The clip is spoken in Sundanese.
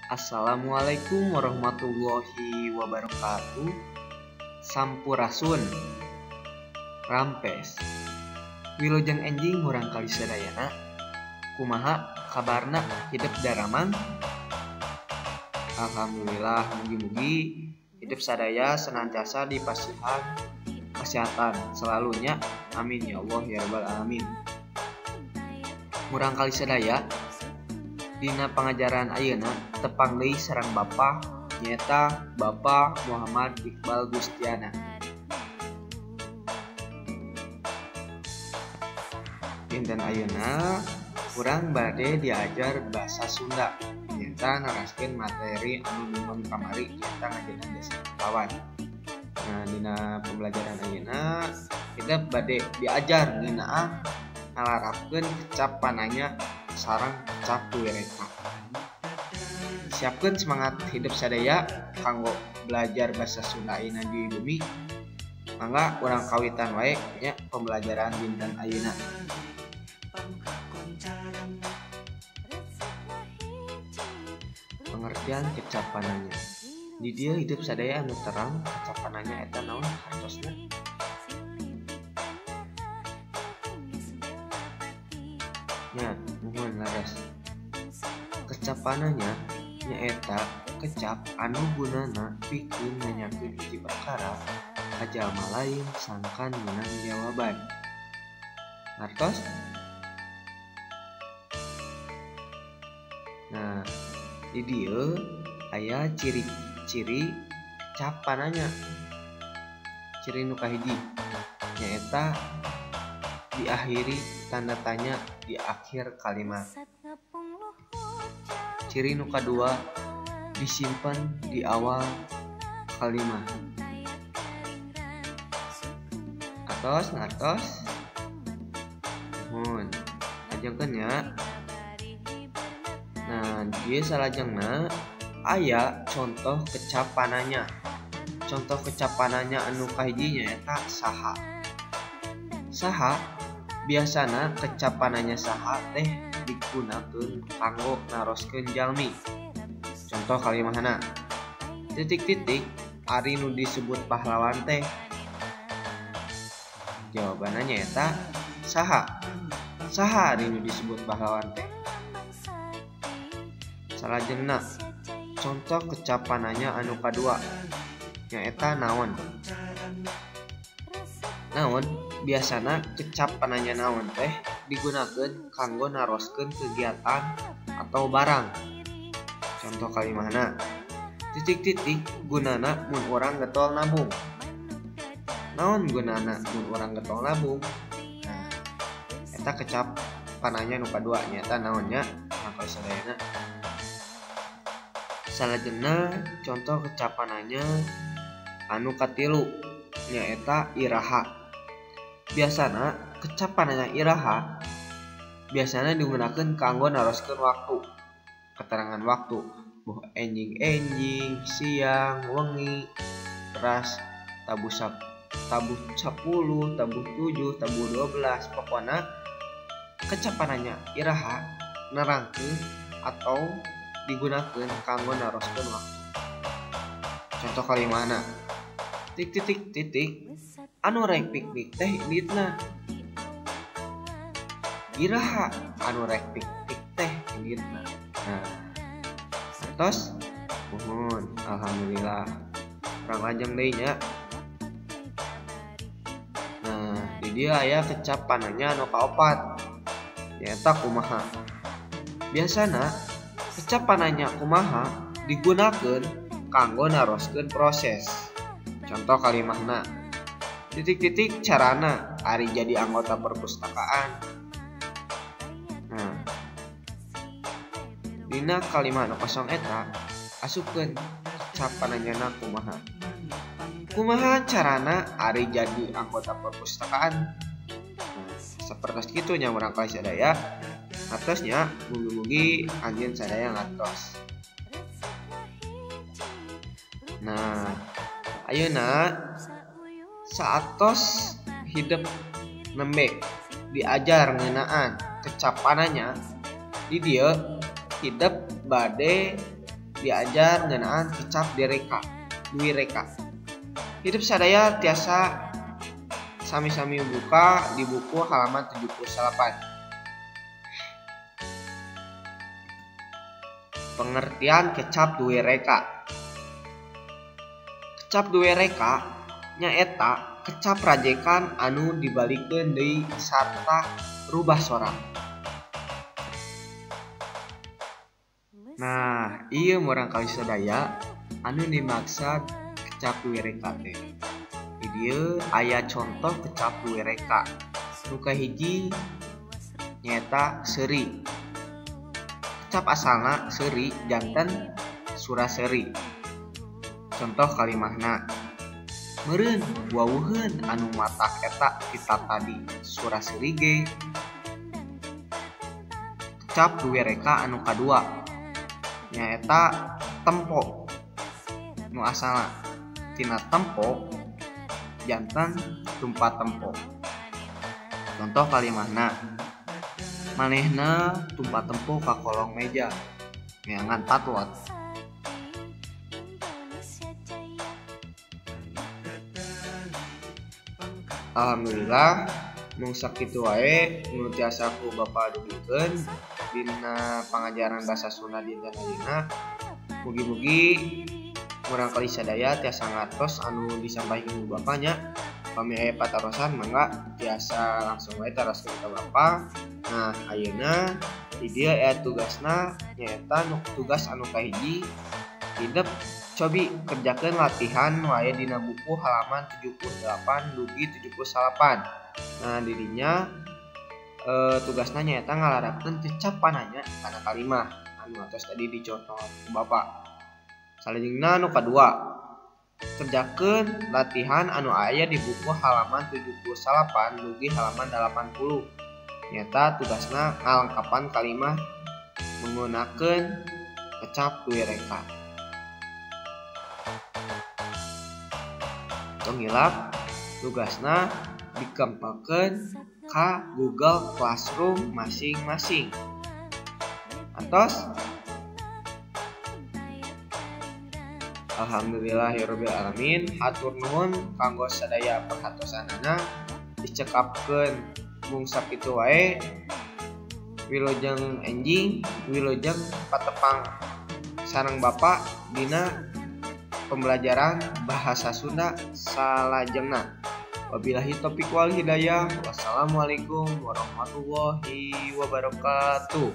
Assalamualaikum warahmatullahi wabarakatuh. Sampurasun Rampes Wilujeng enjing murang kali sadayana. Kumaha kabarna hidup daramang? Alhamdulillah, mugi-mugi hidup sadaya senantiasa dipasihan kesehatan selalunya. Amin ya Allah ya rabbal alamin. Murang kali sadaya dina pangajaran ayeuna tepang deui sareng Bapa nyaeta Bapak Muhammad Iqbal Gustiana. Dinten ayeuna urang bade diajar basa Sunda nyaeta naraskeun materi anu nyumun kamari nyaeta ngajengan desa kawan. Nah, dina pembelajaran ayeuna kita bade diajar ngeunaan ngalarapkeun kecap pananya sareng kecap tuwireta. Siapkeun semangat hidup sadaya kanggo belajar basa Sunda ayeuna di bumi. Mangga urang kawitan wae nya pembelajaran dinten ayeuna. Pengertian kecapananya. Di dieu hidup sadaya anu terang, kecapananya eta naon hartosna? Nya, mohon laras. Kecapananya nyaeta kecap anu gunana pikeun nanyakeun hiji perkara ka jalma lain sangkan meunang jawaban. Ngartos? Nah, di dieu aya ciri-ciri kecapananya. Ciri nu kahiji nyaeta diakhiri tanda tanya di akhir kalimat. Ciri nu kadua disimpan di awal kalimat. Ngartos? Mohon ajengkeun nya. Nah, dia salajengna aya contoh kecapananya. Contoh kecapananya anu kahiji nyaeta saha. Saha biasana kecapananya saha teh digunakeun kanggo naroskeun jalmi. Contoh kalimahna titik-titik ari nu disebut pahlawan teh. Jawabanna nyaeta saha. Saha ari nu disebut pahlawan teh? Salajengna contoh kecapananya anu kadua nyaeta naon. Naon biasana kecapananya naon teh digunakeun kanggo naroskeun kegiatan atau barang. Contoh kalimahna titik-titik gunana mun urang getol nabung. Naon gunana mun urang getol nabung? Nah, eta kecapananya nu kadua nyaeta naonnya mangka sadayana. Salajengna contoh kecapananya anu katilu nyaeta iraha. Biasana kecapananya iraha biasana digunakeun kanggo naroskeun waktu. Keterangan waktu, boh enjing-enjing, siang, wengi, teras, tabuh 10, tabuh 7, tabuh 12. Pokona kecapananya iraha nerangkeun atau digunakeun kanggo naroskeun waktu. Contoh kalimahna titik-titik anu rek piknik teh inditna. Iraha anu rek piknik teh inditna. Nah, terus mohon alhamdulillah urang lajeng deui nya. Nah, di dieu aya kecapananya anu kaopat nyaeta kumaha. Biasana kecapananya kumaha digunakeun kanggo naroskeun proses. Contoh kalimahna titik-titik carana ari jadi anggota perpustakaan. Nah, dina kalimat nu kosong eta asupkeun kecapananyana kumaha. Kumaha carana ari jadi anggota perpustakaan? Sapertos kitu nya urang kali sadaya. Ngartosnya mugi-mugi anjeun sadaya ngartos. Nah, ayeuna saatos hidup nembe diajar ngeunaan kecapananya di dieu hidup bade diajar ngeunaan kecap direka duwi reka. Hidup sadaya tiasa sami-sami buka di buku halaman 78. Pengertian kecap duwe reka. Kecap duwe reka nyaeta kecap rajekan anu dibalikeun deui sarta rubah sora. Nah, ieu murangkalih sadaya anu dimaksud kecap duwe reka teh. Di dieu aya contoh kecap duwe reka. Nu kahiji nyaeta seuri. Kecap asalna seuri janten suraseuri. Contoh kalimahna meureun waweuheun anu matak eta kitab tadi suraseuri ge. Kecap duwe reka anu kadua nyaeta tempo. Nu asalna tina tempo janten tumpat tempo. Contoh kalimahna manehna tumpat tempo ka kolong meja neangan patwat. Alhamdulillah mung sakitu wae nu tiasa ku Bapa dugikeun dina pangajaran basa Sunda dinten ayeuna. Mugi-mugi murangkalih sadaya tiasa ngartos anu disampaikeun ku Bapa nya. Pami aya patarosan mangga tiasa langsung wae taroskeun ka Bapa. Nah, ayeuna di dieu aya tugasna nyaeta tugas anu kahiji hidup cobi kerjakeun latihan wae dina buku halaman 78 dugi 78. Nah, dirinya tugasna nyaeta ngalarakeun kecap pananya kana kalimah anu atos tadi dicontoh ku Bapa. Salajengna anu kadua kerjakeun latihan anu aya di buku halaman 78 dugi halaman 80. Nyata tugasna ngalengkapan kalimah menggunakeun kecap duwe reka. Tong hilap tugasna dikempakeun ka Google Classroom masing-masing. Antos alhamdulillahirabbil alamin. Hatur nuhun kanggo sadaya perhatosanana. Dicekapkeun mung sakitu wae. Wilujeng enjing, wilujeng patepang sareng Bapa dina pembelajaran bahasa Sunda salajengna. Wabillahi taufiq wal hidayah. Wassalamualaikum warahmatullahi wabarakatuh.